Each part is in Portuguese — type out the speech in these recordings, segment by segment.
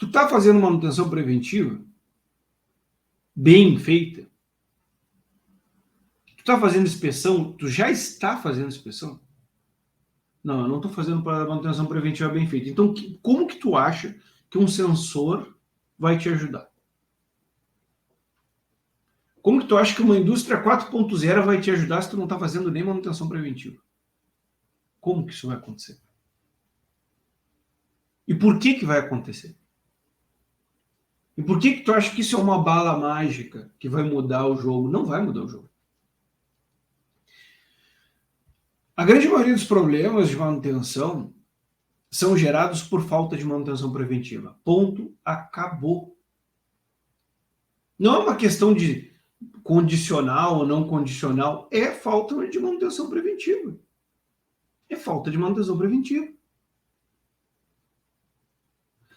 Tu está fazendo manutenção preventiva bem feita? Tu está fazendo inspeção? Tu já está fazendo inspeção? Não, eu não estou fazendo para manutenção preventiva bem feita. Então, como que tu acha que um sensor vai te ajudar? Como que tu acha que uma indústria 4.0 vai te ajudar se tu não está fazendo nem manutenção preventiva? Como que isso vai acontecer? E por que vai acontecer? E por que tu acha que isso é uma bala mágica que vai mudar o jogo? Não vai mudar o jogo. A grande maioria dos problemas de manutenção são gerados por falta de manutenção preventiva. Ponto, acabou. Não é uma questão de condicional ou não condicional, é falta de manutenção preventiva. É falta de manutenção preventiva.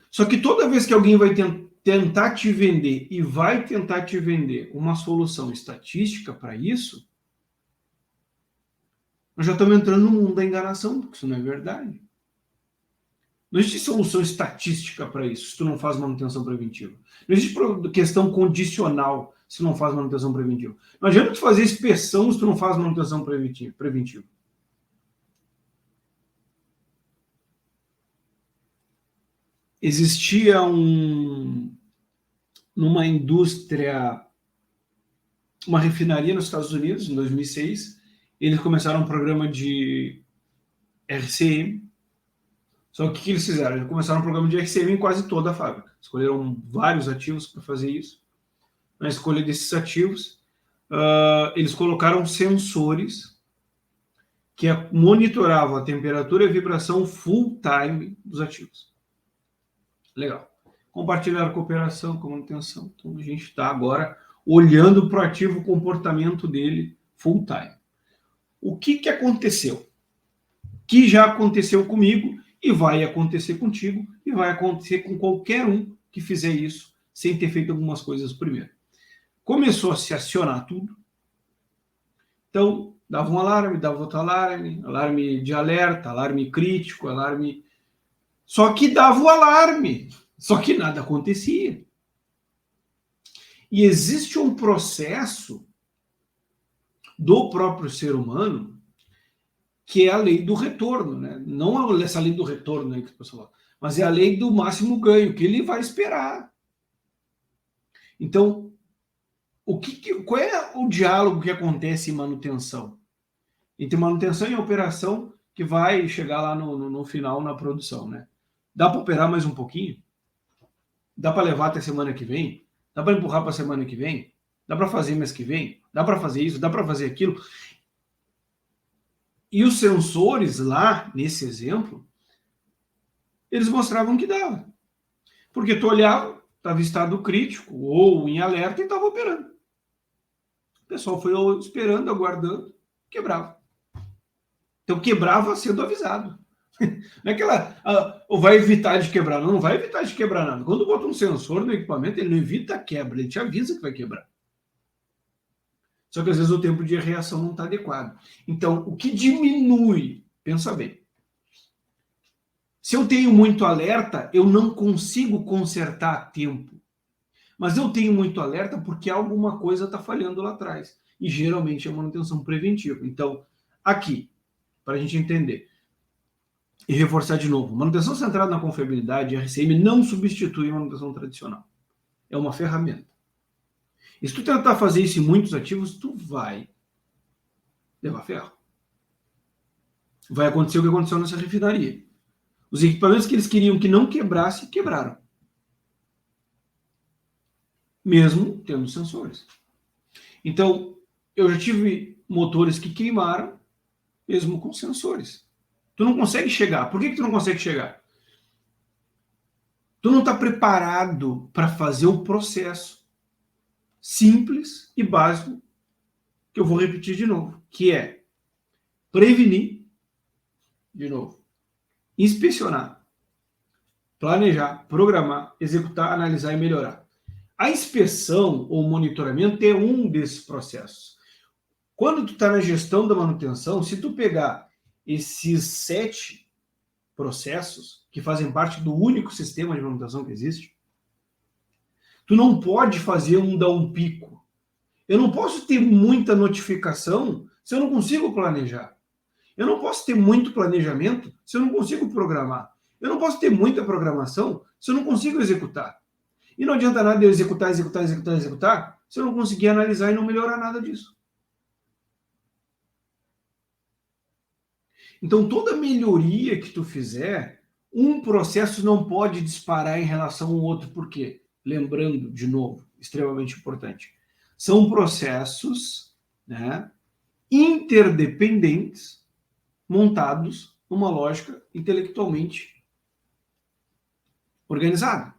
Só que toda vez que alguém vai tentar te vender e vai tentar te vender uma solução estatística para isso, nós já estamos entrando no mundo da enganação, porque isso não é verdade. Não existe solução estatística para isso, se tu não faz manutenção preventiva. Não existe questão condicional se tu não faz manutenção preventiva. Não adianta tu fazer inspeção se tu não faz manutenção preventiva. Existia numa indústria, uma refinaria nos Estados Unidos, em 2006, eles começaram um programa de RCM. Só que o que eles fizeram? Eles começaram um programa de RCM em quase toda a fábrica. Escolheram vários ativos para fazer isso. Na escolha desses ativos, eles colocaram sensores que monitoravam a temperatura e a vibração full time dos ativos. Legal. Compartilhar a cooperação com a manutenção. Então, a gente está agora olhando para o ativo, o comportamento dele full time. O que aconteceu? Que já aconteceu comigo e vai acontecer contigo e vai acontecer com qualquer um que fizer isso sem ter feito algumas coisas primeiro. Começou a se acionar tudo. Então, dava um alarme, dava outro alarme, alarme de alerta, alarme crítico, alarme... Só que dava o alarme, só que nada acontecia. E existe um processo do próprio ser humano que é a lei do retorno, né? Não essa lei do retorno aí que o pessoal fala, mas é a lei do máximo ganho, que ele vai esperar. Então, qual é o diálogo que acontece em manutenção? Entre manutenção e operação que vai chegar lá no final na produção, né? Dá para operar mais um pouquinho? Dá para levar até semana que vem? Dá para empurrar para a semana que vem? Dá para fazer mês que vem? Dá para fazer isso? Dá para fazer aquilo? E os sensores lá, nesse exemplo, eles mostravam que dava. Porque tu olhava, estava em estado crítico ou em alerta e estava operando. O pessoal foi esperando, aguardando, quebrava. Então quebrava sendo avisado. Não é que ela vai evitar de quebrar, não vai evitar de quebrar nada. Quando bota um sensor no equipamento, ele não evita a quebra, ele te avisa que vai quebrar. Só que às vezes o tempo de reação não está adequado. Então, o que diminui, pensa bem, se eu tenho muito alerta, eu não consigo consertar a tempo. Mas eu tenho muito alerta porque alguma coisa está falhando lá atrás. E geralmente é manutenção preventiva. Então, aqui, para a gente entender e reforçar de novo, manutenção centrada na confiabilidade, RCM, não substitui a manutenção tradicional. É uma ferramenta. E se tu tentar fazer isso em muitos ativos, tu vai levar ferro. Vai acontecer o que aconteceu nessa refinaria. Os equipamentos que eles queriam que não quebrasse, quebraram. Mesmo tendo sensores. Então, eu já tive motores que queimaram, mesmo com sensores. Tu não consegue chegar. Por que tu não consegue chegar? Tu não está preparado para fazer o processo simples e básico, que eu vou repetir de novo, que é prevenir, de novo, inspecionar, planejar, programar, executar, analisar e melhorar. A inspeção ou monitoramento é um desses processos. Quando tu está na gestão da manutenção, se tu pegar esses 7 processos que fazem parte do único sistema de manutenção que existe, Tu não pode fazer dar um pico. Eu não posso ter muita notificação se eu não consigo planejar. Eu não posso ter muito planejamento se eu não consigo programar. Eu não posso ter muita programação se eu não consigo executar. E não adianta nada eu executar, se eu não conseguir analisar e não melhorar nada disso. Então, toda melhoria que tu fizer, um processo não pode disparar em relação ao outro. Por quê? Lembrando, de novo, extremamente importante. São processos, né, interdependentes, montados numa lógica intelectualmente organizada.